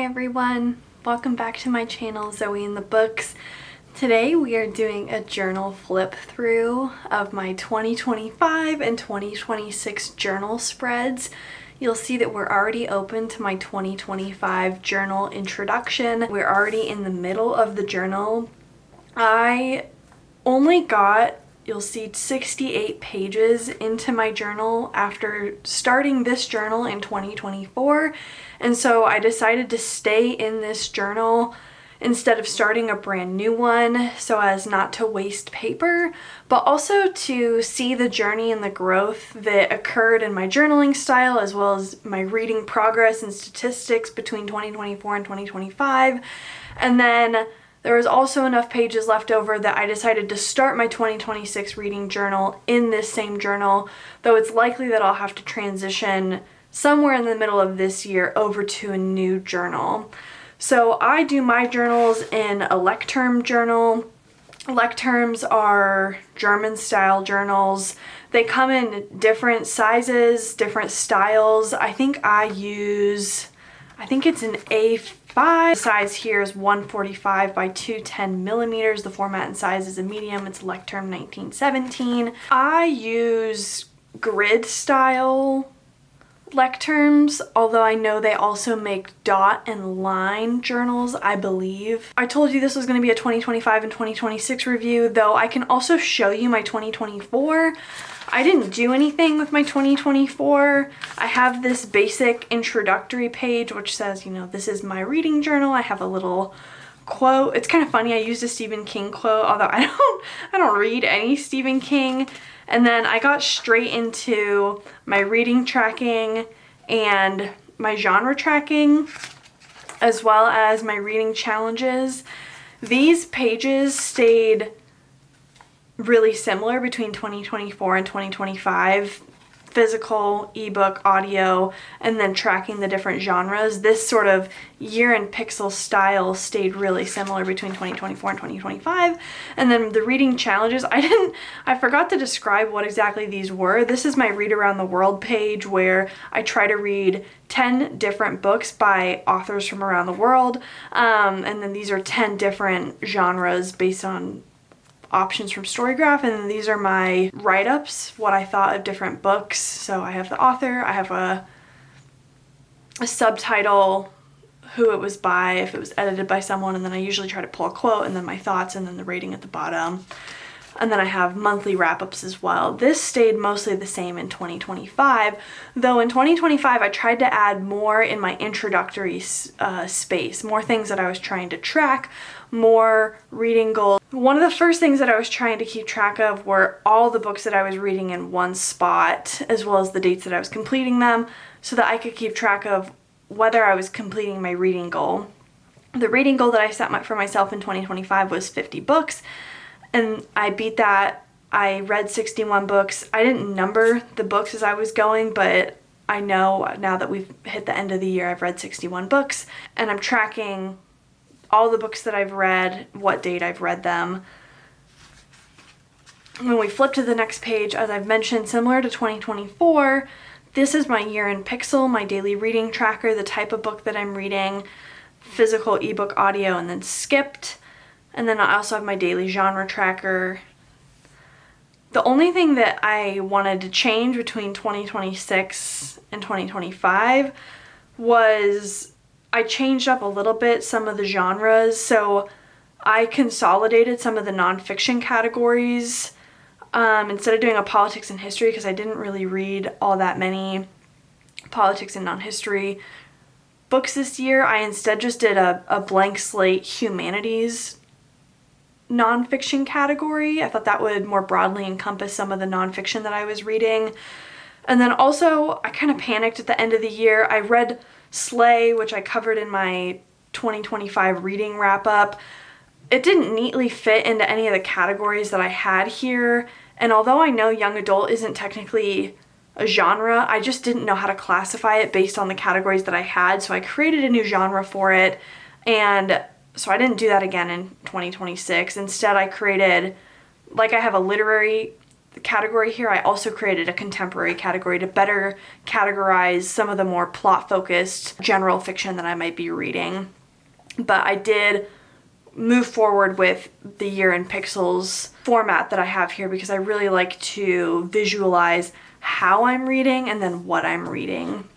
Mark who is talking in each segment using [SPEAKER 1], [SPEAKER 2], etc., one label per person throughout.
[SPEAKER 1] everyone, welcome back to my channel, Zoe in the Books. Today we are doing a journal flip through of my 2025 and 2026 journal spreads. You'll see that we're already open to my 2025 journal introduction. We're already in the middle of the journal. I only got, you'll see, 68 pages into my journal after starting this journal in 2024. And so I decided to stay in this journal instead of starting a brand new one so as not to waste paper, but also to see the journey and the growth that occurred in my journaling style as well as my reading progress and statistics between 2024 and 2025. And then there was also enough pages left over that I decided to start my 2026 reading journal in this same journal, though it's likely that I'll have to transition somewhere in the middle of this year over to a new journal. So I do my journals in a lecterm journal. Lecterms are German style journals. They come in different sizes, different styles. I think it's an A5. The size here is 145 by 210 millimeters. The format and size is a medium. It's lecterm 1917. I use grid style lecterms, although I know they also make dot and line journals, I believe. I told you this was going to be a 2025 and 2026 review, though I can also show you my 2024. I didn't do anything with my 2024. I have this basic introductory page which says, this is my reading journal. I have a little quote. It's kind of funny, I used a Stephen King quote, although I don't read any Stephen King. And then I got straight into my reading tracking and my genre tracking, as well as my reading challenges. These pages stayed really similar between 2024 and 2025. Physical, ebook, audio, and then tracking the different genres. This sort of year in pixel style stayed really similar between 2024 and 2025. And then the reading challenges, I forgot to describe what exactly these were. This is my Read Around the World page where I try to read 10 different books by authors from around the world. And then these are 10 different genres based on options from StoryGraph, and then these are my write-ups, what I thought of different books. So I have the author, I have a subtitle, who it was by, if it was edited by someone, and then I usually try to pull a quote, and then my thoughts, and then the rating at the bottom. And then I have monthly wrap-ups as well. This stayed mostly the same in 2025, though in 2025 I tried to add more in my introductory space, more things that I was trying to track, more reading goals. One of the first things that I was trying to keep track of were all the books that I was reading in one spot, as well as the dates that I was completing them, so that I could keep track of whether I was completing my reading goal. The reading goal that I set for myself in 2025 was 50 books, and I beat that. I read 61 books. I didn't number the books as I was going, but I know now that we've hit the end of the year, I've read 61 books, and I'm tracking all the books that I've read, what date I've read them. When we flip to the next page, as I've mentioned, similar to 2024, this is my year in pixel, my daily reading tracker, the type of book that I'm reading, physical, ebook, audio, and then skipped. And then I also have my daily genre tracker. The only thing that I wanted to change between 2026 and 2025 was I changed up a little bit some of the genres. So I consolidated some of the nonfiction categories instead of doing a politics and history, because I didn't really read all that many politics and non-history books this year. I instead just did a blank slate humanities nonfiction category. I thought that would more broadly encompass some of the nonfiction that I was reading. And then also I kind of panicked at the end of the year. I read Slay, which I covered in my 2025 reading wrap-up. It didn't neatly fit into any of the categories that I had here, and although I know young adult isn't technically a genre, I just didn't know how to classify it based on the categories that I had, so I created a new genre for it, and so I didn't do that again in 2026. Instead, I created, like, I have a literary category here, I also created a contemporary category to better categorize some of the more plot-focused general fiction that I might be reading. But I did move forward with the Year in Pixels format that I have here because I really like to visualize how I'm reading and then what I'm reading.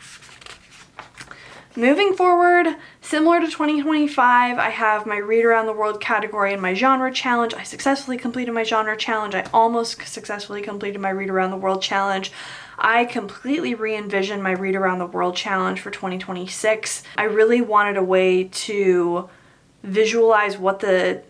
[SPEAKER 1] Moving forward, similar to 2025, I have my Read Around the World category and my genre challenge. I successfully completed my genre challenge. I almost successfully completed my Read Around the World challenge. I completely re-envisioned my Read Around the World challenge for 2026. I really wanted a way to visualize what the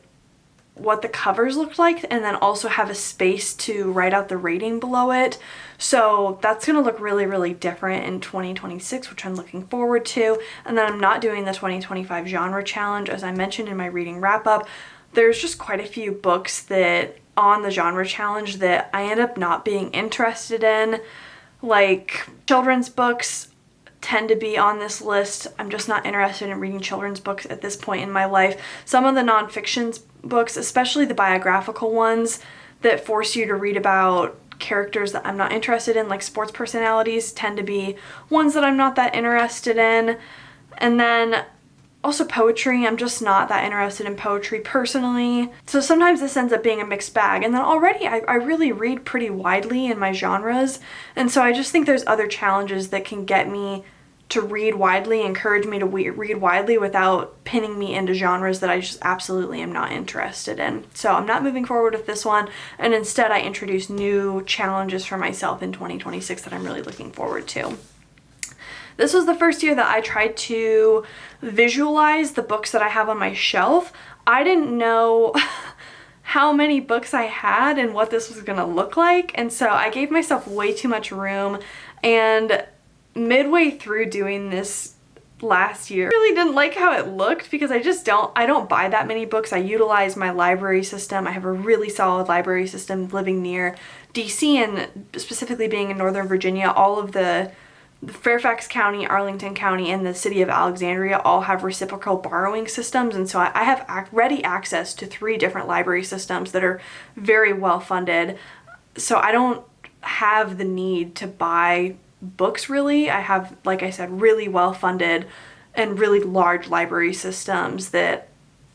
[SPEAKER 1] covers looked like and then also have a space to write out the rating below it. So that's going to look really, really different in 2026, which I'm looking forward to. And then I'm not doing the 2025 genre challenge. As I mentioned in my reading wrap up, there's just quite a few books that on the genre challenge that I end up not being interested in. Like children's books tend to be on this list. I'm just not interested in reading children's books at this point in my life. Some of the nonfiction books, especially the biographical ones that force you to read about characters that I'm not interested in, like sports personalities, tend to be ones that I'm not that interested in. And then also poetry, I'm just not that interested in poetry personally. So sometimes this ends up being a mixed bag. And then already I really read pretty widely in my genres. And so I just think there's other challenges that can get me to read widely, encourage me to read widely without pinning me into genres that I just absolutely am not interested in. So I'm not moving forward with this one, and instead I introduce new challenges for myself in 2026 that I'm really looking forward to. This was the first year that I tried to visualize the books that I have on my shelf. I didn't know how many books I had and what this was gonna look like, and so I gave myself way too much room, and midway through doing this last year, I really didn't like how it looked because I don't buy that many books. I utilize my library system. I have a really solid library system living near DC, and specifically being in Northern Virginia, all of the Fairfax County, Arlington County, and the city of Alexandria all have reciprocal borrowing systems, and so I have ready access to 3 different library systems that are very well funded. So I don't have the need to buy books really. I have, like I said, really well funded and really large library systems that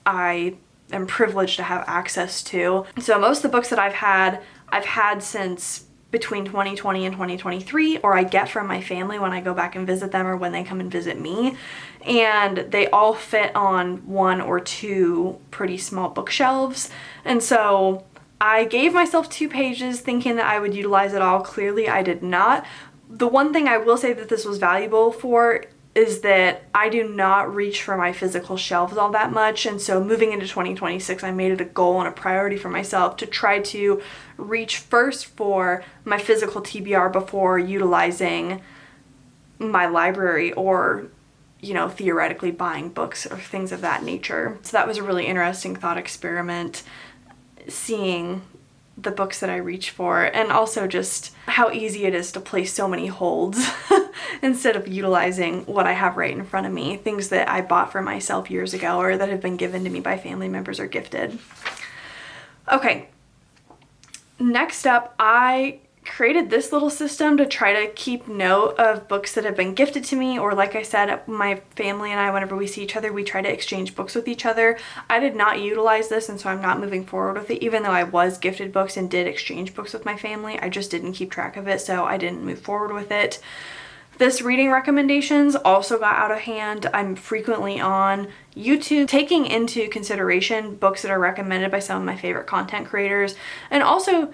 [SPEAKER 1] I am privileged to have access to. So most of the books that I've had since between 2020 and 2023, or I get from my family when I go back and visit them or when they come and visit me, and they all fit on 1 or 2 pretty small bookshelves. And so I gave myself 2 pages thinking that I would utilize it all. Clearly I did not. The one thing I will say that this was valuable for is that I do not reach for my physical shelves all that much, and so moving into 2026, I made it a goal and a priority for myself to try to reach first for my physical TBR before utilizing my library or, you know, theoretically buying books or things of that nature. So that was a really interesting thought experiment, seeing the books that I reach for, and also just how easy it is to place so many holds instead of utilizing what I have right in front of me, things that I bought for myself years ago or that have been given to me by family members or gifted. Okay, next up, I created this little system to try to keep note of books that have been gifted to me, or like I said, my family and I, whenever we see each other, we try to exchange books with each other. I did not utilize this, and so I'm not moving forward with it, even though I was gifted books and did exchange books with my family. I just didn't keep track of it, so I didn't move forward with it. This reading recommendations also got out of hand. I'm frequently on YouTube taking into consideration books that are recommended by some of my favorite content creators, and also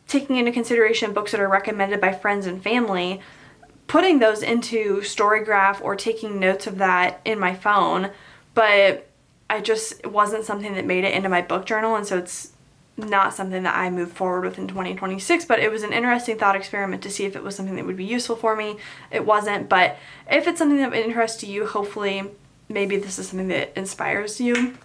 [SPEAKER 1] taking into consideration books that are recommended by friends and family, putting those into StoryGraph or taking notes of that in my phone. But it wasn't something that made it into my book journal, and so it's not something that I moved forward with in 2026, but it was an interesting thought experiment to see if it was something that would be useful for me. It wasn't, but if it's something that would interest you, hopefully maybe this is something that inspires you.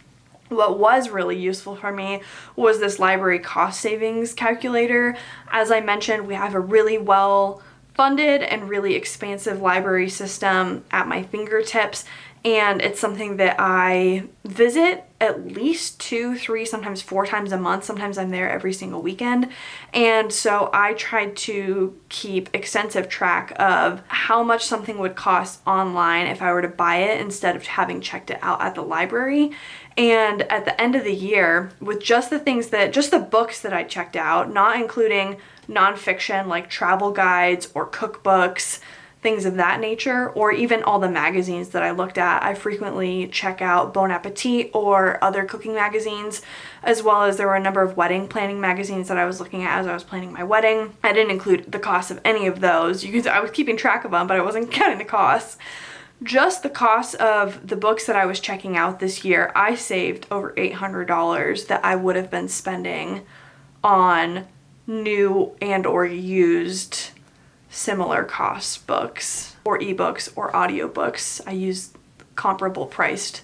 [SPEAKER 1] What was really useful for me was this library cost savings calculator. As I mentioned, we have a really well funded and really expansive library system at my fingertips, and it's something that I visit at least 2, 3, sometimes 4 times a month. Sometimes I'm there every single weekend. And so I tried to keep extensive track of how much something would cost online if I were to buy it instead of having checked it out at the library. And at the end of the year, with just the books that I checked out, not including nonfiction like travel guides or cookbooks, things of that nature, or even all the magazines that I looked at. I frequently check out Bon Appetit or other cooking magazines, as well as there were a number of wedding planning magazines that I was looking at as I was planning my wedding. I didn't include the cost of any of those. I was keeping track of them, but I wasn't counting the costs. Just the cost of the books that I was checking out this year, I saved over $800 that I would have been spending on new and or used similar cost books or ebooks or audiobooks. I use comparable priced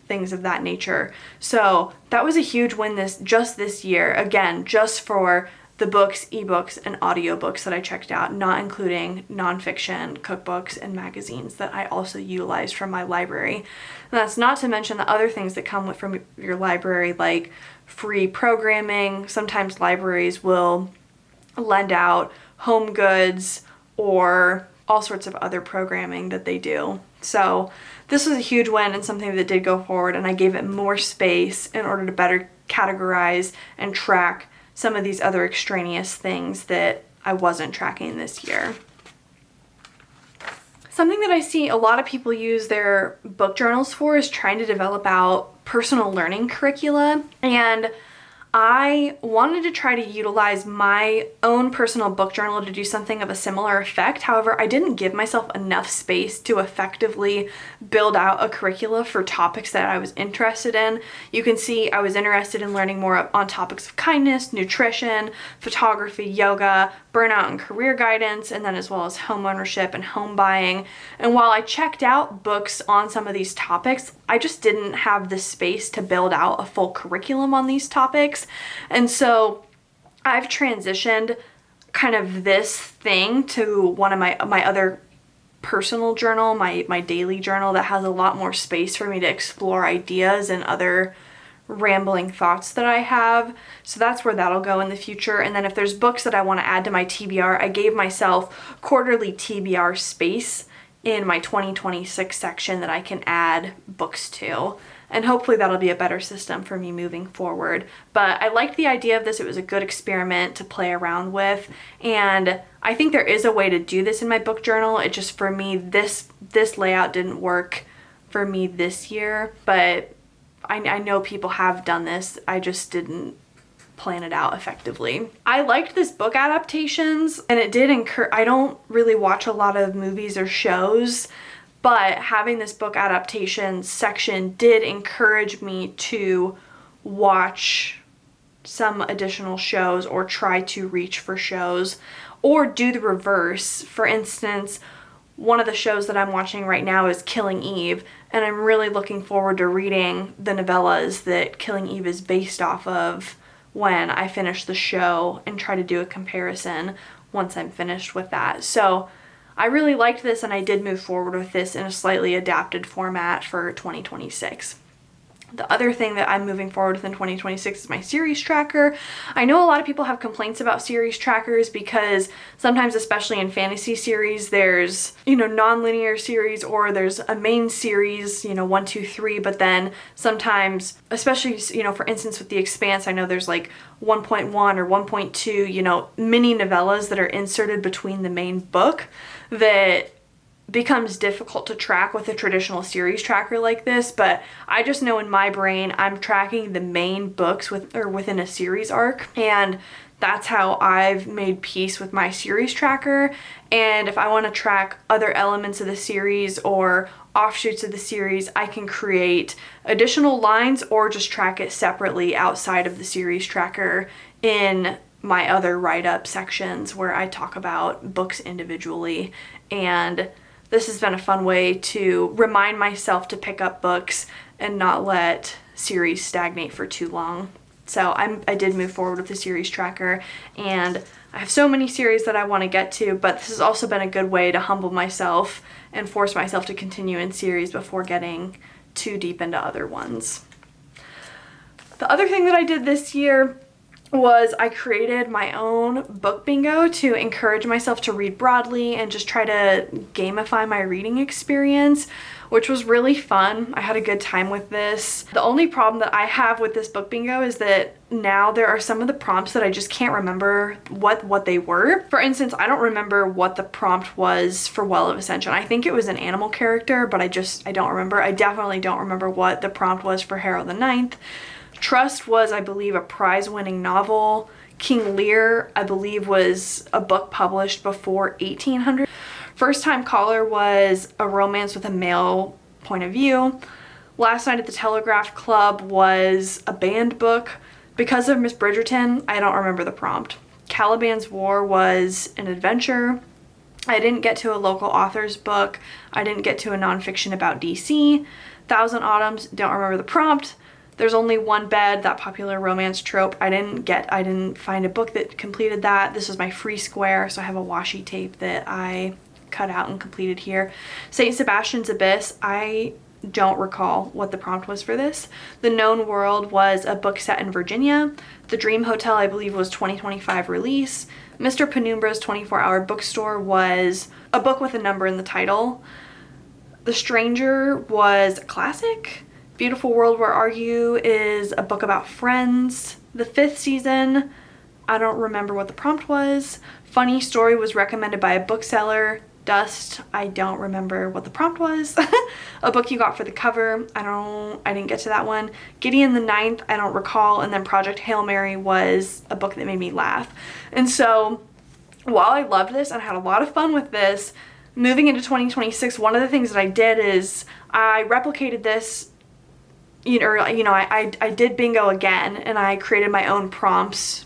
[SPEAKER 1] things of that nature. So that was a huge win this year. Again, just for the books, ebooks, and audiobooks that I checked out, not including nonfiction, cookbooks, and magazines that I also utilized from my library. And that's not to mention the other things that come from your library, like free programming. Sometimes libraries will lend out home goods or all sorts of other programming that they do. So this was a huge win and something that did go forward, and I gave it more space in order to better categorize and track some of these other extraneous things that I wasn't tracking this year. Something that I see a lot of people use their book journals for is trying to develop out personal learning curricula, and I wanted to try to utilize my own personal book journal to do something of a similar effect. However, I didn't give myself enough space to effectively build out a curricula for topics that I was interested in. You can see I was interested in learning more on topics of kindness, nutrition, photography, yoga, burnout and career guidance, and then as well as home ownership and home buying. And while I checked out books on some of these topics, I just didn't have the space to build out a full curriculum on these topics. And so I've transitioned kind of this thing to one of my other personal journal, my daily journal, that has a lot more space for me to explore ideas and other rambling thoughts that I have. So that's where that'll go in the future. And then if there's books that I want to add to my TBR, I gave myself quarterly TBR space in my 2026 section that I can add books to. And hopefully that'll be a better system for me moving forward. But I liked the idea of this. It was a good experiment to play around with. And I think there is a way to do this in my book journal. It just, for me, this layout didn't work for me this year. But I know people have done this. I just didn't plan it out effectively. I liked this book adaptations, and it did I don't really watch a lot of movies or shows, but having this book adaptation section did encourage me to watch some additional shows or try to reach for shows or do the reverse. For instance, one of the shows that I'm watching right now is Killing Eve, and I'm really looking forward to reading the novellas that Killing Eve is based off of when I finish the show and try to do a comparison once I'm finished with that. So I really liked this, and I did move forward with this in a slightly adapted format for 2026. The other thing that I'm moving forward with in 2026 is my series tracker. I know a lot of people have complaints about series trackers because sometimes, especially in fantasy series, there's, non-linear series, or there's a main series, 1, 2, 3, but then sometimes, especially, for instance, with The Expanse, I know there's like 1.1 or 1.2, mini novellas that are inserted between the main book that becomes difficult to track with a traditional series tracker like this. But I just know in my brain I'm tracking the main books within a series arc, and that's how I've made peace with my series tracker. And if I want to track other elements of the series or offshoots of the series, I can create additional lines or just track it separately outside of the series tracker in my other write-up sections where I talk about books individually. And this has been a fun way to remind myself to pick up books and not let series stagnate for too long. So I did move forward with the series tracker, and I have so many series that I want to get to, but this has also been a good way to humble myself and force myself to continue in series before getting too deep into other ones. The other thing that I did this year was I created my own book bingo to encourage myself to read broadly and just try to gamify my reading experience, which was really fun. I had a good time with this. The only problem that I have with this book bingo is that now there are some of the prompts that I just can't remember what they were. For instance, I don't remember what the prompt was for Well of Ascension. I think it was an animal character, but I don't remember. I definitely don't remember what the prompt was for Harold the Ninth. Trust was, I believe, a prize-winning novel. King Lear, I believe, was a book published before 1800. First Time Caller was a romance with a male point of view. Last Night at the Telegraph Club was a banned book. Because of Miss Bridgerton, I don't remember the prompt. Caliban's War was an adventure. I didn't get to a local author's book. I didn't get to a nonfiction about DC. Thousand Autumns, don't remember the prompt. There's Only One Bed, that popular romance trope. I didn't find a book that completed that. This was my free square, so I have a washi tape that I cut out and completed here. St. Sebastian's Abyss, I don't recall what the prompt was for this. The Known World was a book set in Virginia. The Dream Hotel, I believe, was 2025 release. Mr. Penumbra's 24-Hour Bookstore was a book with a number in the title. The Stranger was a classic. Beautiful World, Where Are You is a book about friends. The Fifth Season, I don't remember what the prompt was. Funny Story was recommended by a bookseller. Dust, I don't remember what the prompt was. A Book You Got for the Cover, I didn't get to that one. Gideon the Ninth, I don't recall. And then Project Hail Mary was a book that made me laugh. And so while I loved this and had a lot of fun with this, moving into 2026, one of the things that I did is I replicated this. I did bingo again, and I created my own prompts.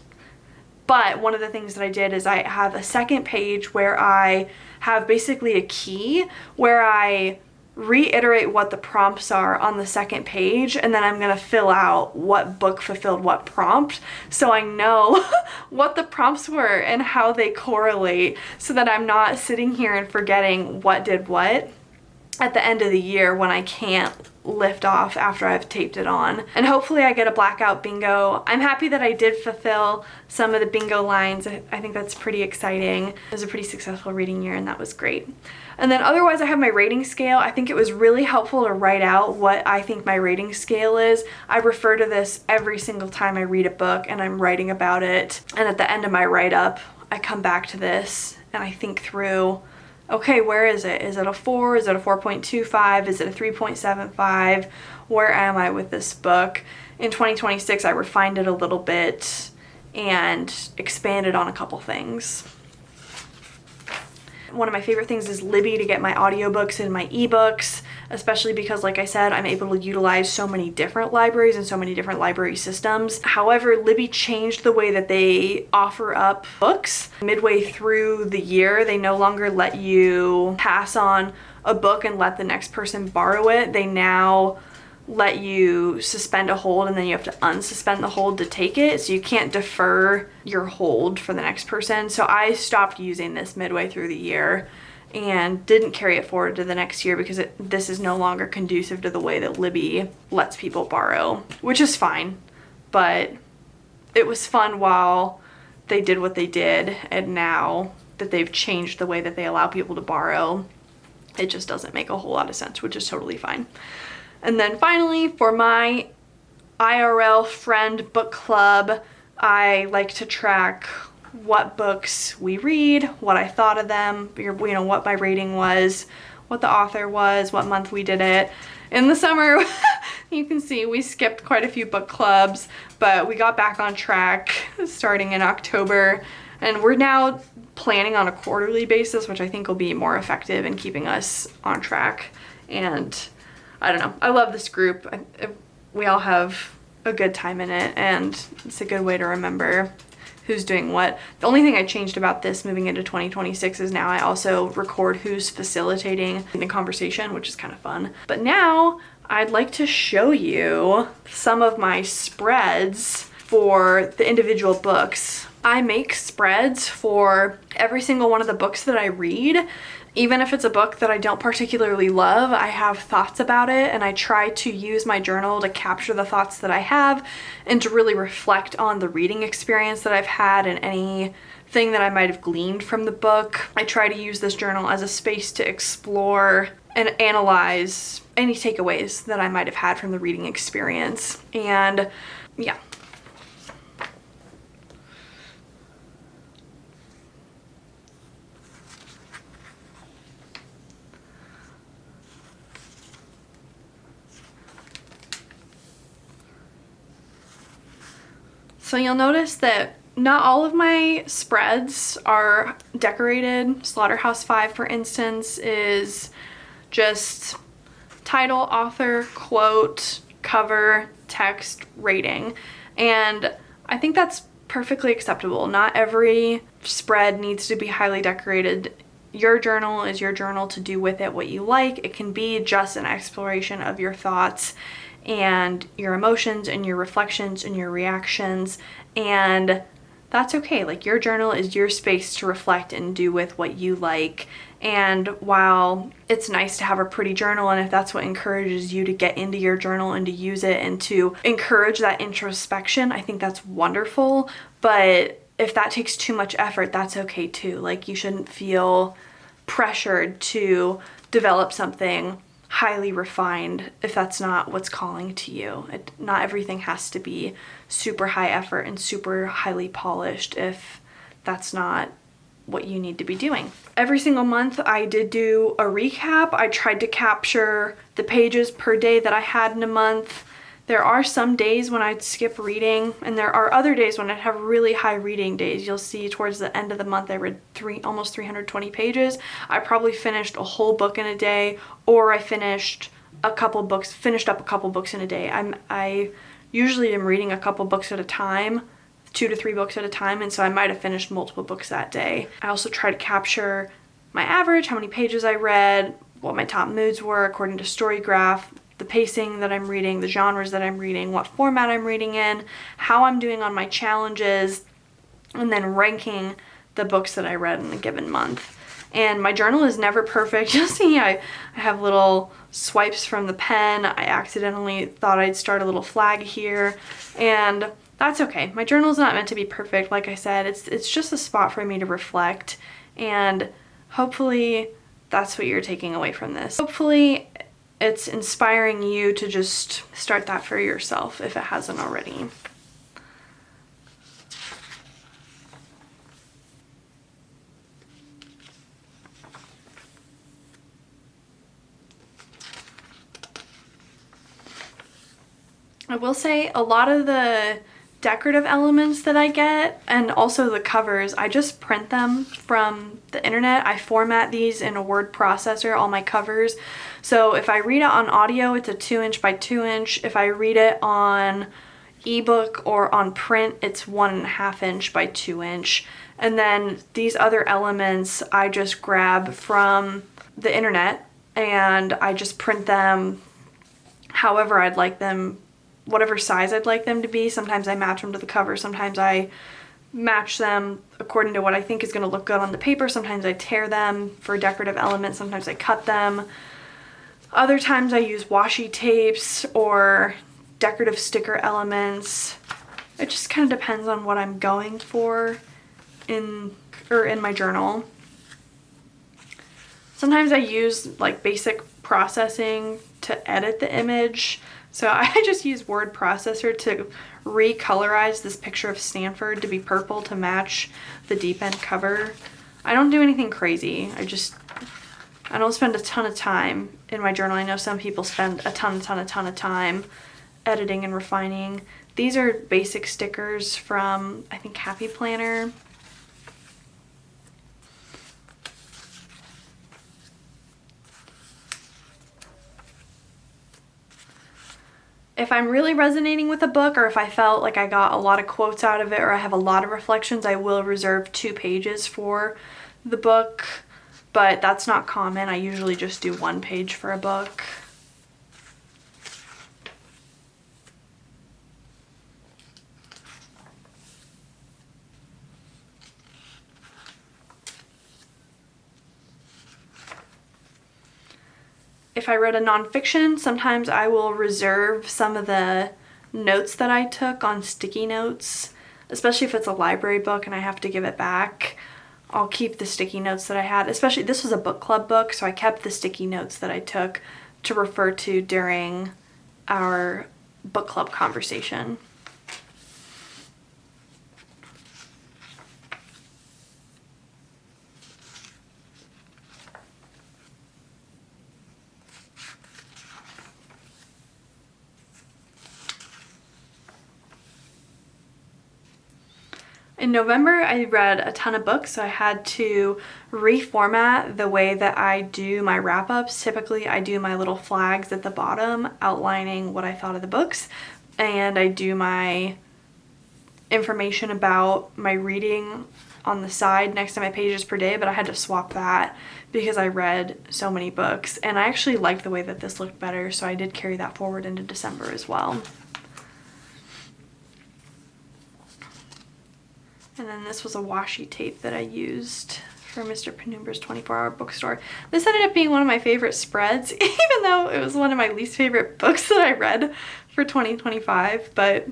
[SPEAKER 1] But one of the things that I did is I have a second page where I have basically a key where I reiterate what the prompts are on the second page, and then I'm going to fill out what book fulfilled what prompt, so I know what the prompts were and how they correlate, so that I'm not sitting here and forgetting what did what at the end of the year when I can't lift off after I've taped it on. And hopefully I get a blackout bingo. I'm happy that I did fulfill some of the bingo lines. I think that's pretty exciting. It was a pretty successful reading year, and that was great. And then otherwise I have my rating scale. I think it was really helpful to write out what I think my rating scale is. I refer to this every single time I read a book and I'm writing about it. And at the end of my write-up, I come back to this and I think through, okay, where is it? Is it a 4? Is it a 4.25? Is it a 3.75? Where am I with this book? In 2026, I refined it a little bit and expanded on a couple things. One of my favorite things is Libby to get my audiobooks and my ebooks, especially because, like I said, I'm able to utilize so many different libraries and so many different library systems. However, Libby changed the way that they offer up books. Midway through the year, they no longer let you pass on a book and let the next person borrow it. They now let you suspend a hold, and then you have to unsuspend the hold to take it, so you can't defer your hold for the next person. So I stopped using this midway through the year and didn't carry it forward to the next year because this is no longer conducive to the way that Libby lets people borrow, which is fine, but it was fun while they did what they did, and now that they've changed the way that they allow people to borrow, it just doesn't make a whole lot of sense, which is totally fine. And then finally, for my IRL friend book club, I like to track what books we read, what I thought of them, what my rating was, what the author was, what month we did it. In the summer, you can see we skipped quite a few book clubs, but we got back on track starting in October, and we're now planning on a quarterly basis, which I think will be more effective in keeping us on track. And I don't know, I love this group. We all have a good time in it, and it's a good way to remember who's doing what. The only thing I changed about this moving into 2026 is now I also record who's facilitating the conversation, which is kind of fun. But now I'd like to show you some of my spreads for the individual books. I make spreads for every single one of the books that I read. Even if it's a book that I don't particularly love, I have thoughts about it, and I try to use my journal to capture the thoughts that I have and to really reflect on the reading experience that I've had and anything that I might have gleaned from the book. I try to use this journal as a space to explore and analyze any takeaways that I might have had from the reading experience. And yeah. So you'll notice that not all of my spreads are decorated. Slaughterhouse-Five, for instance, is just title, author, quote, cover, text, rating. And I think that's perfectly acceptable. Not every spread needs to be highly decorated. Your journal is your journal to do with it what you like. It can be just an exploration of your thoughts and your emotions and your reflections and your reactions, and that's okay. Like, your journal is your space to reflect and do with what you like. And while it's nice to have a pretty journal, and if that's what encourages you to get into your journal and to use it and to encourage that introspection, I think that's wonderful. But if that takes too much effort, that's okay too. Like, you shouldn't feel pressured to develop something highly refined if that's not what's calling to you. Not everything has to be super high effort and super highly polished if that's not what you need to be doing. Every single month I did do a recap. I tried to capture the pages per day that I had in a month. There are some days when I'd skip reading, and there are other days when I'd have really high reading days. You'll see towards the end of the month I read almost 320 pages. I probably finished a whole book in a day, or I finished up a couple books in a day. I usually am reading a couple books at a time, 2 to 3 books at a time, and so I might have finished multiple books that day. I also try to capture my average, how many pages I read, what my top moods were according to StoryGraph, the pacing that I'm reading, the genres that I'm reading, what format I'm reading in, how I'm doing on my challenges, and then ranking the books that I read in a given month. And my journal is never perfect. You'll see I have little swipes from the pen. I accidentally thought I'd start a little flag here, and that's okay. My journal is not meant to be perfect. Like I said, it's just a spot for me to reflect, and hopefully that's what you're taking away from this. Hopefully it's inspiring you to just start that for yourself if it hasn't already. I will say a lot of the decorative elements that I get, and also the covers, I just print them from the internet. I format these in a word processor, all my covers. So if I read it on audio, it's a 2" by 2". If I read it on ebook or on print, it's 1.5" by 2". And then these other elements I just grab from the internet, and I just print them however I'd like them, whatever size I'd like them to be. Sometimes I match them to the cover. Sometimes I match them according to what I think is going to look good on the paper. Sometimes I tear them for decorative elements. Sometimes I cut them. Other times I use washi tapes or decorative sticker elements. It just kind of depends on what I'm going for in my journal. Sometimes I use like basic processing to edit the image. So I just use word processor to recolorize this picture of Stanford to be purple to match the deep end cover. I don't do anything crazy. I don't spend a ton of time in my journal. I know some people spend a ton of time editing and refining. These are basic stickers from, I think, Happy Planner. If I'm really resonating with a book, or if I felt like I got a lot of quotes out of it, or I have a lot of reflections, I will reserve 2 pages for the book, but that's not common. I usually just do 1 page for a book. if I read a nonfiction, sometimes I will reserve some of the notes that I took on sticky notes, especially if it's a library book and I have to give it back. I'll keep the sticky notes that I had, especially this was a book club book, so I kept the sticky notes that I took to refer to during our book club conversation. In November, I read a ton of books, so I had to reformat the way that I do my wrap-ups. Typically, I do my little flags at the bottom outlining what I thought of the books, and I do my information about my reading on the side next to my pages per day, but I had to swap that because I read so many books, and I actually liked the way that this looked better, so I did carry that forward into December as well. And then this was a washi tape that I used for Mr. Penumbra's 24-hour bookstore. This ended up being one of my favorite spreads, even though it was one of my least favorite books that I read for 2025. But,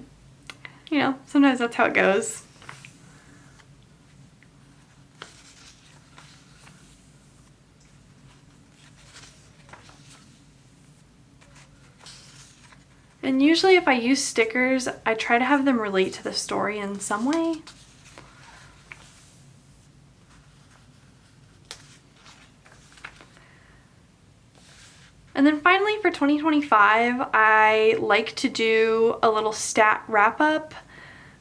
[SPEAKER 1] you know, sometimes that's how it goes. And usually if I use stickers, I try to have them relate to the story in some way. And then finally for 2025, I like to do a little stat wrap up.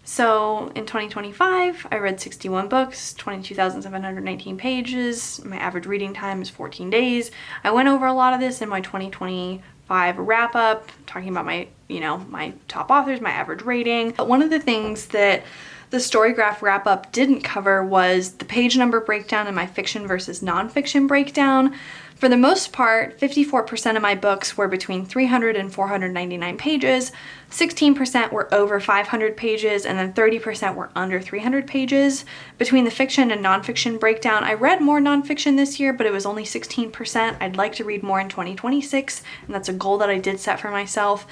[SPEAKER 1] So in 2025, I read 61 books, 22,719 pages. My average reading time is 14 days. I went over a lot of this in my 2025 wrap up, talking about my, my top authors, my average rating. But one of the things that the StoryGraph wrap up didn't cover was the page number breakdown and my fiction versus nonfiction breakdown. For the most part, 54% of my books were between 300 and 499 pages, 16% were over 500 pages, and then 30% were under 300 pages. Between the fiction and nonfiction breakdown, I read more nonfiction this year, but it was only 16%. I'd like to read more in 2026, and that's a goal that I did set for myself.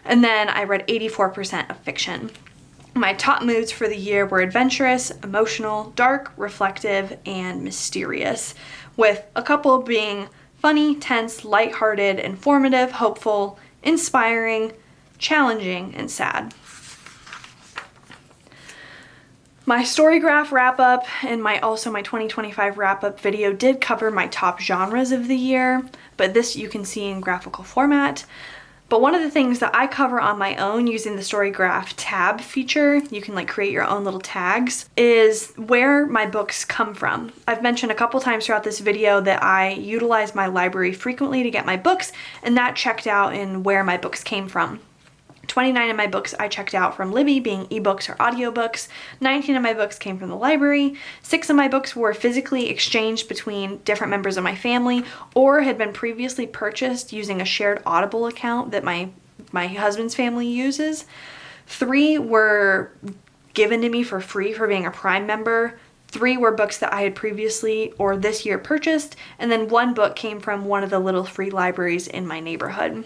[SPEAKER 1] And then I read 84% of fiction. My top moods for the year were adventurous, emotional, dark, reflective, and mysterious, with a couple being funny, tense, lighthearted, informative, hopeful, inspiring, challenging, and sad. My StoryGraph wrap-up and also my 2025 wrap-up video did cover my top genres of the year, but this you can see in graphical format. But one of the things that I cover on my own using the StoryGraph tab feature, you can create your own little tags, is where my books come from. I've mentioned a couple times throughout this video that I utilize my library frequently to get my books, and that checked out in where my books came from. 29 of my books I checked out from Libby, being ebooks or audiobooks. 19 of my books came from the library. 6 of my books were physically exchanged between different members of my family or had been previously purchased using a shared Audible account that my husband's family uses. 3 were given to me for free for being a Prime member. 3 were books that I had previously or this year purchased, and then 1 book came from one of the little free libraries in my neighborhood.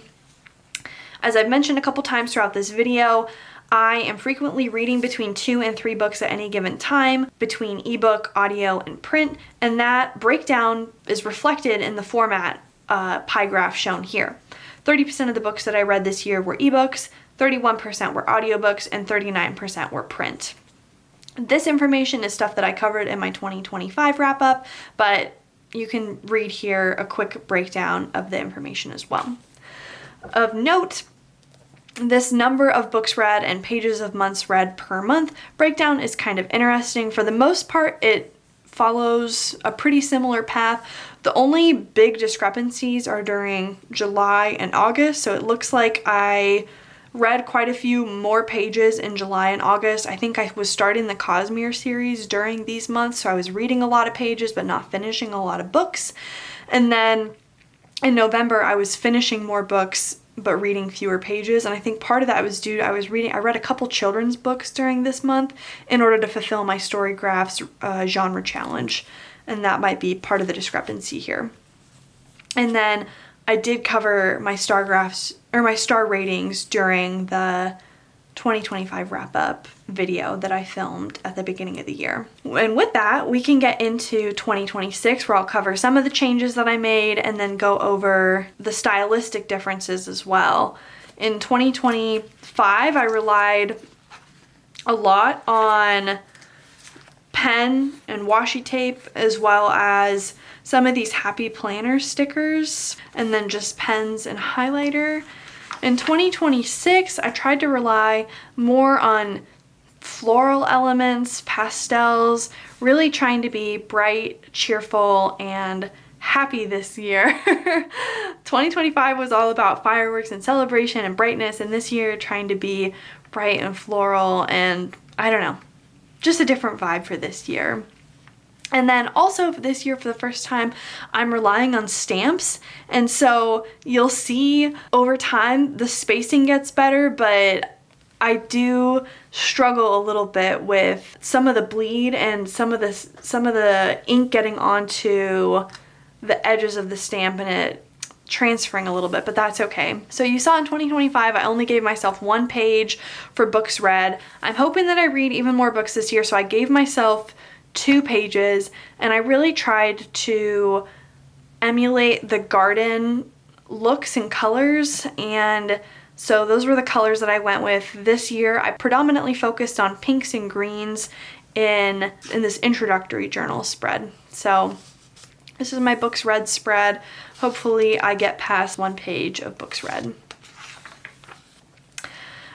[SPEAKER 1] As I've mentioned a couple times throughout this video, I am frequently reading between 2 and 3 books at any given time, between ebook, audio, and print, and that breakdown is reflected in the format pie graph shown here. 30% of the books that I read this year were ebooks, 31% were audiobooks, and 39% were print. This information is stuff that I covered in my 2025 wrap-up, but you can read here a quick breakdown of the information as well. Of note, this number of books read and pages of months read per month breakdown is kind of interesting. For the most part, it follows a pretty similar path. The only big discrepancies are during July and August, so it looks like I read quite a few more pages in July and August. I think I was starting the Cosmere series during these months, so I was reading a lot of pages but not finishing a lot of books. And then in November, I was finishing more books but reading fewer pages, and I think part of that was due to I read a couple children's books during this month in order to fulfill my StoryGraph's genre challenge, and that might be part of the discrepancy here. And then I did cover my star graphs or my star ratings during the 2025 wrap-up video that I filmed at the beginning of the year. And with that, we can get into 2026, where I'll cover some of the changes that I made and then go over the stylistic differences as well. In 2025, I relied a lot on pen and washi tape, as well as some of these happy planner stickers, and then just pens and highlighter. In 2026, I tried to rely more on floral elements, pastels, really trying to be bright, cheerful, and happy this year. 2025 was all about fireworks and celebration and brightness, and this year trying to be bright and floral, and I don't know, just a different vibe for this year. And then also this year, for the first time, I'm relying on stamps. And so you'll see over time the spacing gets better, but I do struggle a little bit with some of the bleed and some of the ink getting onto the edges of the stamp and it transferring a little bit, but that's okay. So you saw in 2025, I only gave myself 1 page for books read. I'm hoping that I read even more books this year, so I gave myself 2 pages, and I really tried to emulate the garden looks and colors, and so those were the colors that I went with this year. I predominantly focused on pinks and greens in this introductory journal spread. So this is my books read spread. Hopefully I get past 1 page of books read.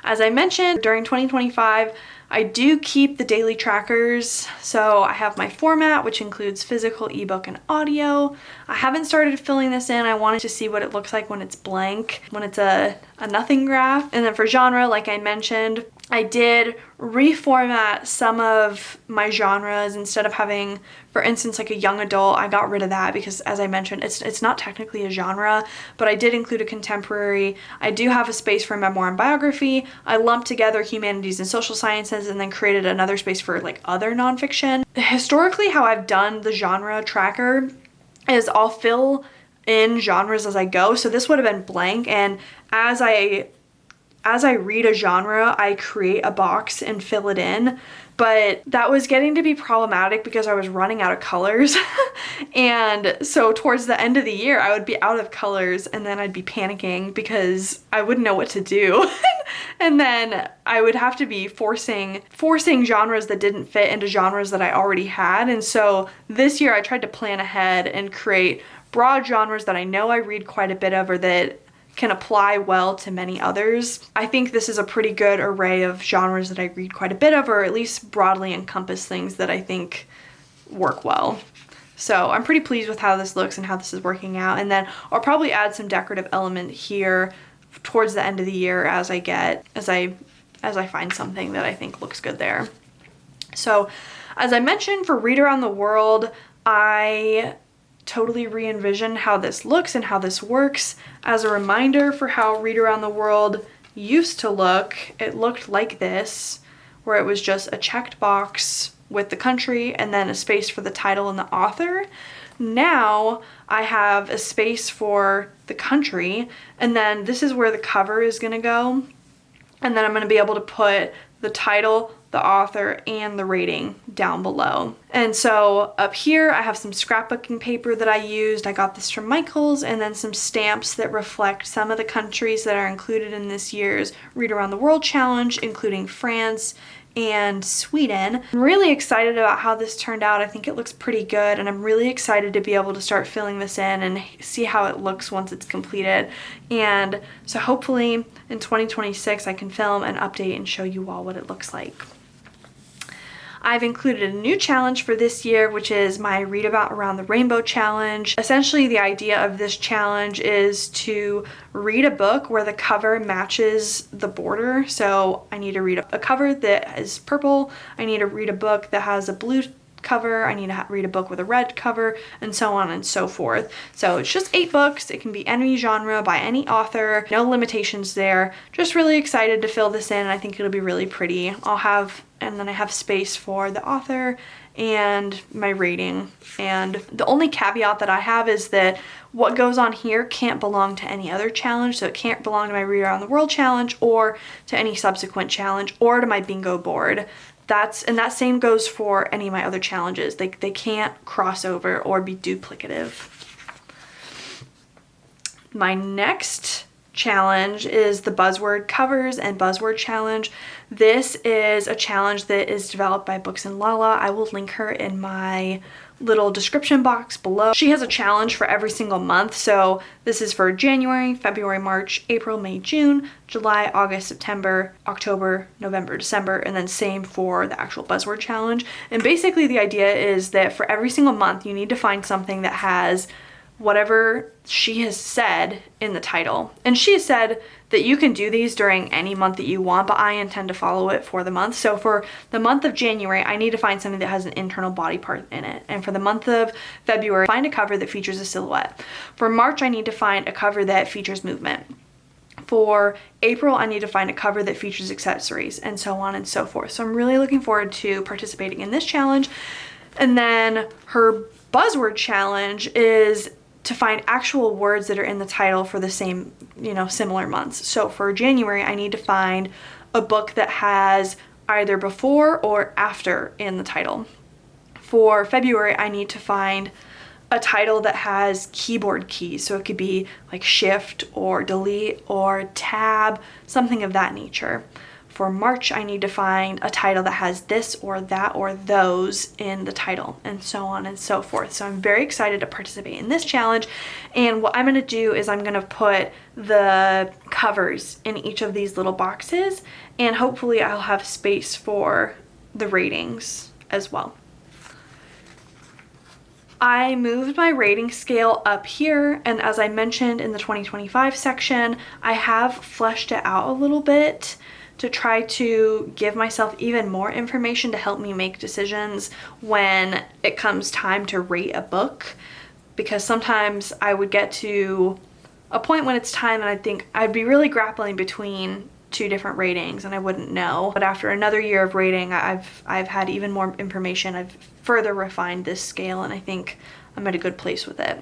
[SPEAKER 1] As I mentioned, during 2025, I do keep the daily trackers. So I have my format, which includes physical, ebook, and audio. I haven't started filling this in. I wanted to see what it looks like when it's blank, when it's a nothing graph. And then for genre, like I mentioned, I did reformat some of my genres. Instead of having, for instance, like a young adult, I got rid of that because, as I mentioned, it's not technically a genre, but I did include a contemporary. I do have a space for memoir and biography. I lumped together humanities and social sciences and then created another space for like other nonfiction. Historically, how I've done the genre tracker is I'll fill in genres as I go. So this would have been blank, and as I read a genre, I create a box and fill it in. But that was getting to be problematic because I was running out of colors. And so towards the end of the year, I would be out of colors, and then I'd be panicking because I wouldn't know what to do. And then I would have to be forcing genres that didn't fit into genres that I already had. And so this year I tried to plan ahead and create broad genres that I know I read quite a bit of, or that can apply well to many others. I think this is a pretty good array of genres that I read quite a bit of, or at least broadly encompass things that I think work well. So I'm pretty pleased with how this looks and how this is working out. And then I'll probably add some decorative element here towards the end of the year as I find something that I think looks good there. So as I mentioned, for Read Around the World, I totally re-envision how this looks and how this works. As a reminder for how Read Around the World used to look, it looked like this, where it was just a checked box with the country and then a space for the title and the author. Now I have a space for the country, and then this is where the cover is going to go, and then I'm going to be able to put the title, the author, and the rating down below. And so up here I have some scrapbooking paper that I used. I got this from Michael's, and then some stamps that reflect some of the countries that are included in this year's Read Around the World Challenge, including France and Sweden. I'm really excited about how this turned out. I think it looks pretty good, and I'm really excited to be able to start filling this in and see how it looks once it's completed. And so hopefully in 2026 I can film and update and show you all what it looks like. I've included a new challenge for this year, which is my Read About Around the Rainbow challenge. Essentially, the idea of this challenge is to read a book where the cover matches the border. So I need to read a cover that is purple. I need to read a book that has a blue cover, I need to read a book with a red cover, and so on and so forth. So it's just 8 books. It can be any genre by any author, no limitations there. Just really excited to fill this in, and I think it'll be really pretty. And then I have space for the author and my rating. And the only caveat that I have is that what goes on here can't belong to any other challenge. So it can't belong to my Read Around the World challenge or to any subsequent challenge or to my bingo board. And that same goes for any of my other challenges. They can't cross over or be duplicative. My next challenge is the Buzzword covers and Buzzword challenge. This is a challenge that is developed by Books and Lala. I will link her in my little description box below. She has a challenge for every single month. So this is for January, February, March, April, May, June, July, August, September, October, November, December, and then same for the actual Buzzword challenge. And basically the idea is that for every single month, you need to find something that has whatever she has said in the title. And she has said that you can do these during any month that you want, but I intend to follow it for the month. So for the month of January, I need to find something that has an internal body part in it. And for the month of February, find a cover that features a silhouette. For March, I need to find a cover that features movement. For April, I need to find a cover that features accessories, and so on and so forth. So I'm really looking forward to participating in this challenge. And then her Buzzword challenge is to find actual words that are in the title for the same, similar months. So for January, I need to find a book that has either before or after in the title. For February, I need to find a title that has keyboard keys. So it could be like shift or delete or tab, something of that nature. For March, I need to find a title that has this or that or those in the title, and so on and so forth. So I'm very excited to participate in this challenge. And what I'm going to do is I'm going to put the covers in each of these little boxes, and hopefully I'll have space for the ratings as well. I moved my rating scale up here, and as I mentioned in the 2025 section, I have fleshed it out a little bit to try to give myself even more information to help me make decisions when it comes time to rate a book. Because sometimes I would get to a point when it's time and I'd think I'd be really grappling between 2 different ratings and I wouldn't know. But after another year of rating, I've had even more information. I've further refined this scale, and I think I'm at a good place with it.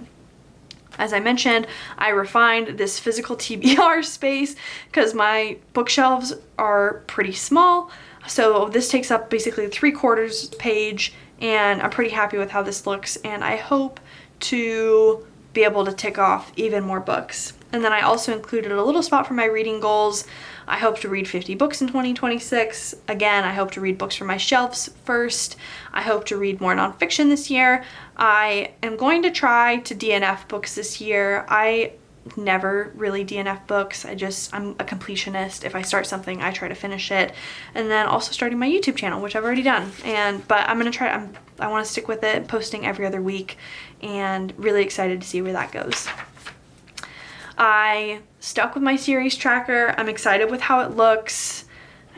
[SPEAKER 1] As I mentioned, I refined this physical TBR space because my bookshelves are pretty small. So this takes up basically 3/4 page, and I'm pretty happy with how this looks, and I hope to be able to tick off even more books. And then I also included a little spot for my reading goals. I hope to read 50 books in 2026. Again, I hope to read books from my shelves first. I hope to read more nonfiction this year. I am going to try to DNF books this year. I never really DNF books. I'm a completionist. If I start something, I try to finish it. And then also starting my YouTube channel, which I've already done. But I'm gonna try, I wanna stick with it, posting every other week, and really excited to see where that goes. I stuck with my series tracker. I'm excited with how it looks,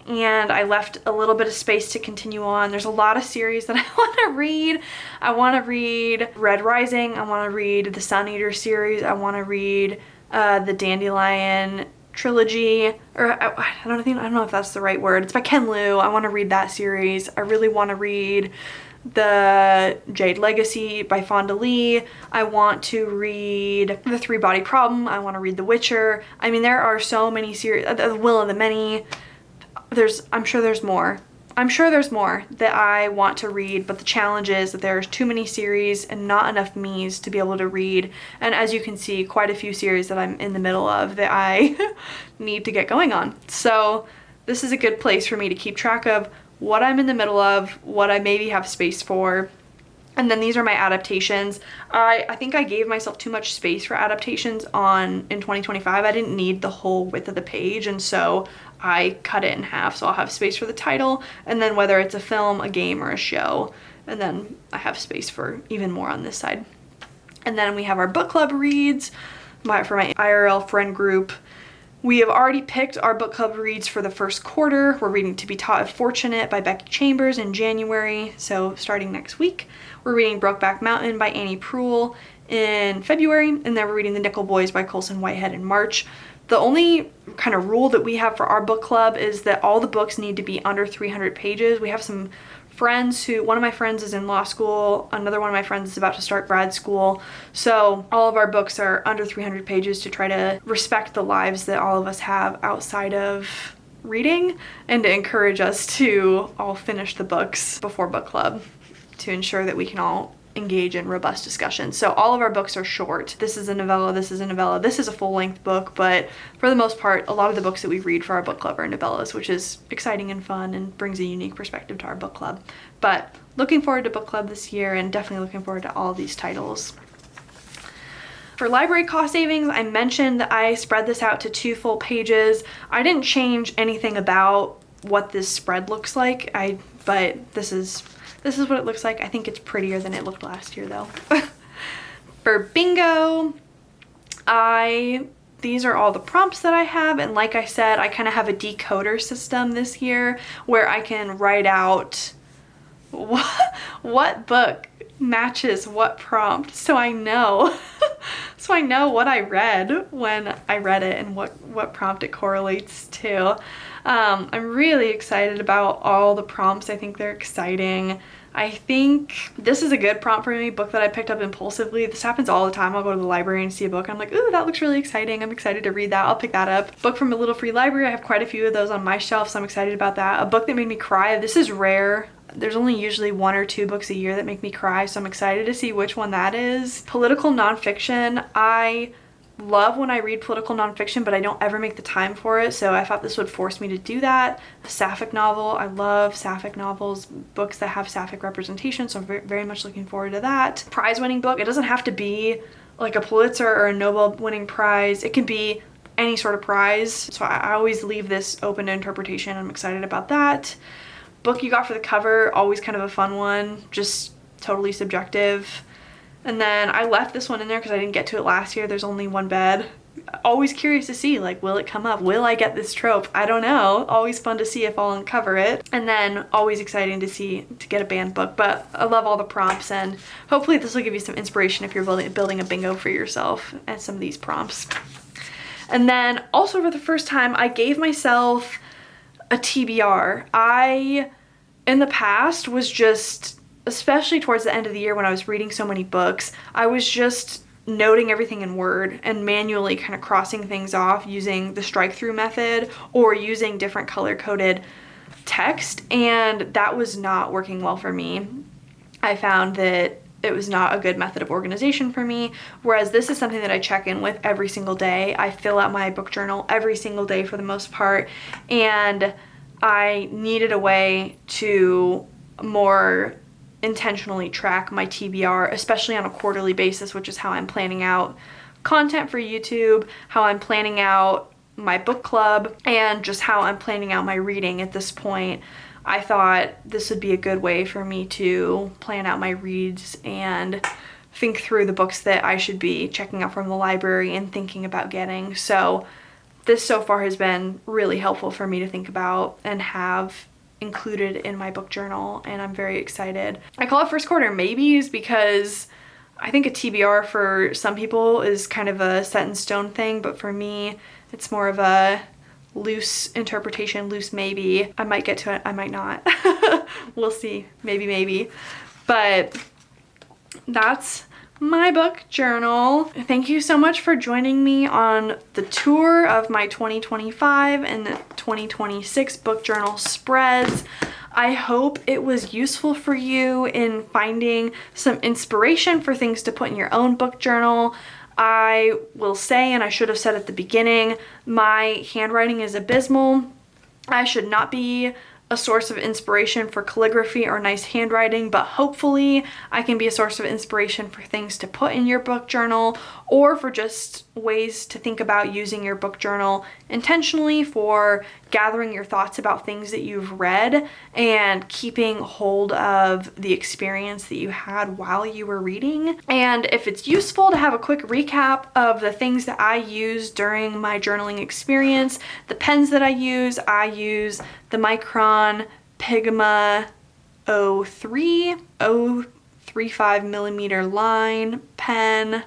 [SPEAKER 1] and I left a little bit of space to continue on. There's a lot of series that I want to read. I want to read Red Rising. I want to read the Sun Eater series. I want to read the Dandelion trilogy, or I don't know if that's the right word. It's by Ken Liu. I want to read that series. I really want to read the Jade Legacy by Fonda Lee. I want to read The 3-Body Problem. I want to read The Witcher. I mean, there are so many series. The Will of the Many. I'm sure there's more. I'm sure there's more that I want to read, but the challenge is that there's too many series and not enough me's to be able to read. And as you can see, quite a few series that I'm in the middle of that I need to get going on. So this is a good place for me to keep track of what I'm in the middle of, what I maybe have space for. And then these are my adaptations. I think I gave myself too much space for adaptations in 2025. I didn't need the whole width of the page, and so I cut it in half. So I'll have space for the title, and then whether it's a film, a game, or a show. And then I have space for even more on this side. And then we have our book club reads for my IRL friend group. We have already picked our book club reads for the first quarter. We're reading To Be Taught If Fortunate by Becky Chambers in January, so starting next week. We're reading Brokeback Mountain by Annie Proulx in February, and then we're reading The Nickel Boys by Colson Whitehead in March. The only kind of rule that we have for our book club is that all the books need to be under 300 pages. We have some friends one of my friends is in law school, another one of my friends is about to start grad school, so all of our books are under 300 pages to try to respect the lives that all of us have outside of reading and to encourage us to all finish the books before book club to ensure that we can all engage in robust discussion. So all of our books are short. This is a novella, this is a novella, this is a full-length book, but for the most part, a lot of the books that we read for our book club are novellas, which is exciting and fun and brings a unique perspective to our book club. But looking forward to book club this year and definitely looking forward to all of these titles. For library cost savings, I mentioned that I spread this out to 2 full pages. I didn't change anything about what this spread looks like, but this is what it looks like. I think it's prettier than it looked last year though. For bingo, these are all the prompts that I have, and like I said, I kind of have a decoder system this year where I can write out what book matches what prompt, so I know what I read when I read it and what prompt it correlates to. I'm really excited about all the prompts. I think they're exciting. I think this is a good prompt for me, book that I picked up impulsively. This happens all the time. I'll go to the library and see a book. I'm like, ooh, that looks really exciting. I'm excited to read that. I'll pick that up. Book from a little free library. I have quite a few of those on my shelf, so I'm excited about that. A book that made me cry. This is rare. There's only usually 1 or 2 books a year that make me cry, so I'm excited to see which one that is. Political nonfiction. I love when I read political nonfiction, but I don't ever make the time for it, so I thought this would force me to do that. A sapphic novel. I love sapphic novels, books that have sapphic representation, so I'm very much looking forward to that. Prize-winning book. It doesn't have to be like a Pulitzer or a Nobel-winning prize. It can be any sort of prize, so I always leave this open to interpretation. I'm excited about that. Book you got for the cover, always kind of a fun one, just totally subjective. And then I left this one in there because I didn't get to it last year. There's only one bed. Always curious to see, like, will it come up? Will I get this trope? I don't know. Always fun to see if I'll uncover it. And then always exciting to get a banned book. But I love all the prompts, and hopefully this will give you some inspiration if you're building a bingo for yourself and some of these prompts. And then also for the first time, I gave myself a TBR. I, in the past, was just, especially towards the end of the year when I was reading so many books, I was just noting everything in Word and manually kind of crossing things off using the strike-through method or using different color-coded text, and that was not working well for me. I found that it was not a good method of organization for me, whereas this is something that I check in with every single day. I fill out my book journal every single day for the most part, and I needed a way to more intentionally track my TBR, especially on a quarterly basis, which is how I'm planning out content for YouTube, how I'm planning out my book club, and just how I'm planning out my reading at this point. I thought this would be a good way for me to plan out my reads and think through the books that I should be checking out from the library and thinking about getting. So this so far has been really helpful for me to think about and have included in my book journal, and I'm very excited. I call it first quarter maybes because I think a TBR for some people is kind of a set in stone thing, but for me it's more of a loose interpretation, loose maybe. I might get to it, I might not. We'll see, maybe. But that's my book journal. Thank you so much for joining me on the tour of my 2025 and 2026 book journal spreads. I hope it was useful for you in finding some inspiration for things to put in your own book journal. I will say, and I should have said at the beginning, my handwriting is abysmal. I should not be a source of inspiration for calligraphy or nice handwriting, but hopefully I can be a source of inspiration for things to put in your book journal, or for just ways to think about using your book journal intentionally for gathering your thoughts about things that you've read and keeping hold of the experience that you had while you were reading. And if it's useful to have a quick recap of the things that I used during my journaling experience, the pens that I use the Micron Pigma 035 millimeter line pen,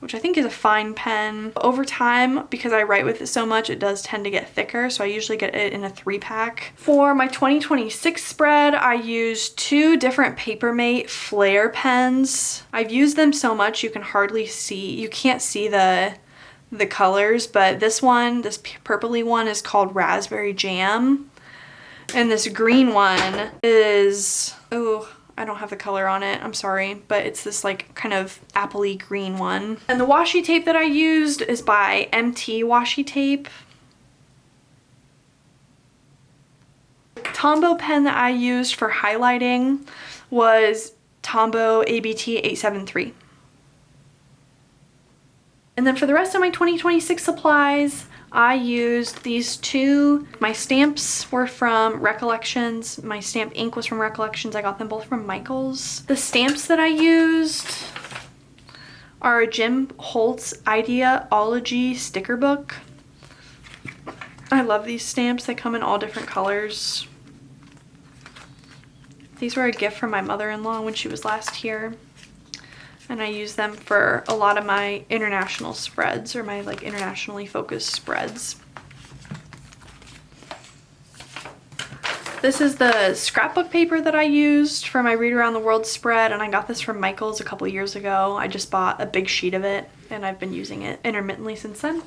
[SPEAKER 1] which I think is a fine pen. Over time, because I write with it so much, it does tend to get thicker, so I usually get it in a 3-pack. For my 2026 spread, I used 2 different Papermate Flare pens. I've used them so much you can't see the colors, but this purpley one is called Raspberry Jam, and this green one is, I don't have the color on it, I'm sorry, but it's this like kind of appley green one. And the washi tape that I used is by MT Washi Tape. The Tombow pen that I used for highlighting was Tombow ABT 873. And then for the rest of my 2026 supplies, I used these 2. My stamps were from Recollections. My stamp ink was from Recollections. I got them both from Michaels. The stamps that I used are a Jim Holtz Ideaology sticker book. I love these stamps. They come in all different colors. These were a gift from my mother-in-law when she was last here. And I use them for a lot of my international spreads, or my like internationally focused spreads. This is the scrapbook paper that I used for my Read Around the World spread, and I got this from Michaels a couple years ago. I just bought a big sheet of it, and I've been using it intermittently since then.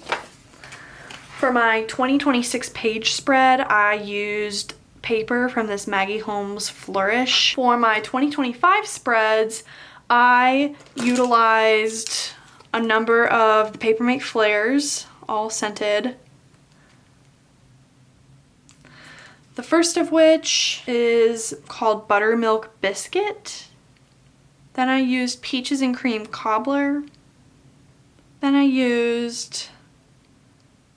[SPEAKER 1] For my 2026 page spread, I used paper from this Maggie Holmes Flourish. For my 2025 spreads, I utilized a number of the Papermate Flares, all scented. The first of which is called Buttermilk Biscuit. Then I used Peaches and Cream Cobbler. Then I used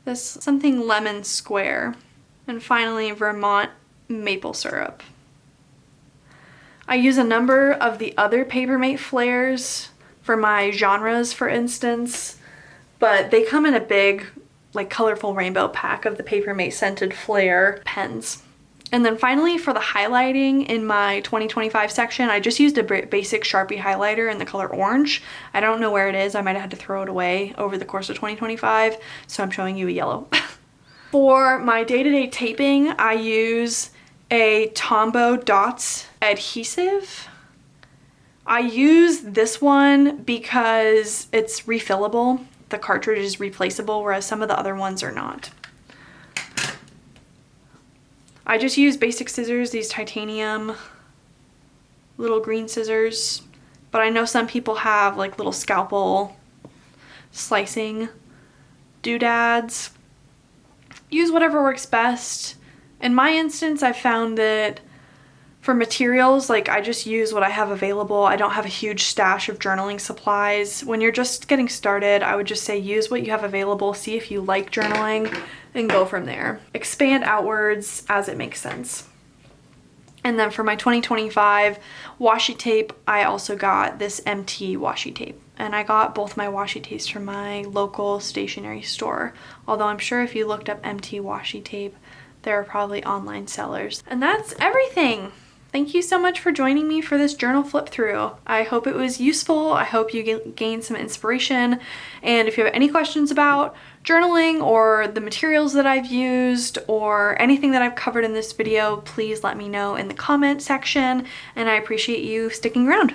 [SPEAKER 1] this something Lemon Square. And finally, Vermont Maple Syrup. I use a number of the other Papermate Flares for my genres, for instance, but they come in a big, like, colorful rainbow pack of the Papermate Scented Flare pens. And then finally, for the highlighting in my 2025 section, I just used a basic Sharpie highlighter in the color orange. I don't know where it is. I might have had to throw it away over the course of 2025, so I'm showing you a yellow. For my day-to-day taping, I use a Tombow Dots adhesive. I use this one because it's refillable. The cartridge is replaceable, whereas some of the other ones are not. I just use basic scissors, these titanium little green scissors, but I know some people have like little scalpel slicing doodads. Use whatever works best. In my instance, I found that for materials, like, I just use what I have available. I don't have a huge stash of journaling supplies. When you're just getting started, I would just say use what you have available, see if you like journaling, and go from there. Expand outwards as it makes sense. And then for my 2025 washi tape, I also got this MT washi tape. And I got both my washi tapes from my local stationery store. Although I'm sure if you looked up MT washi tape, there are probably online sellers. And that's everything. Thank you so much for joining me for this journal flip through. I hope it was useful. I hope you gained some inspiration. And if you have any questions about journaling or the materials that I've used or anything that I've covered in this video, please let me know in the comment section. And I appreciate you sticking around.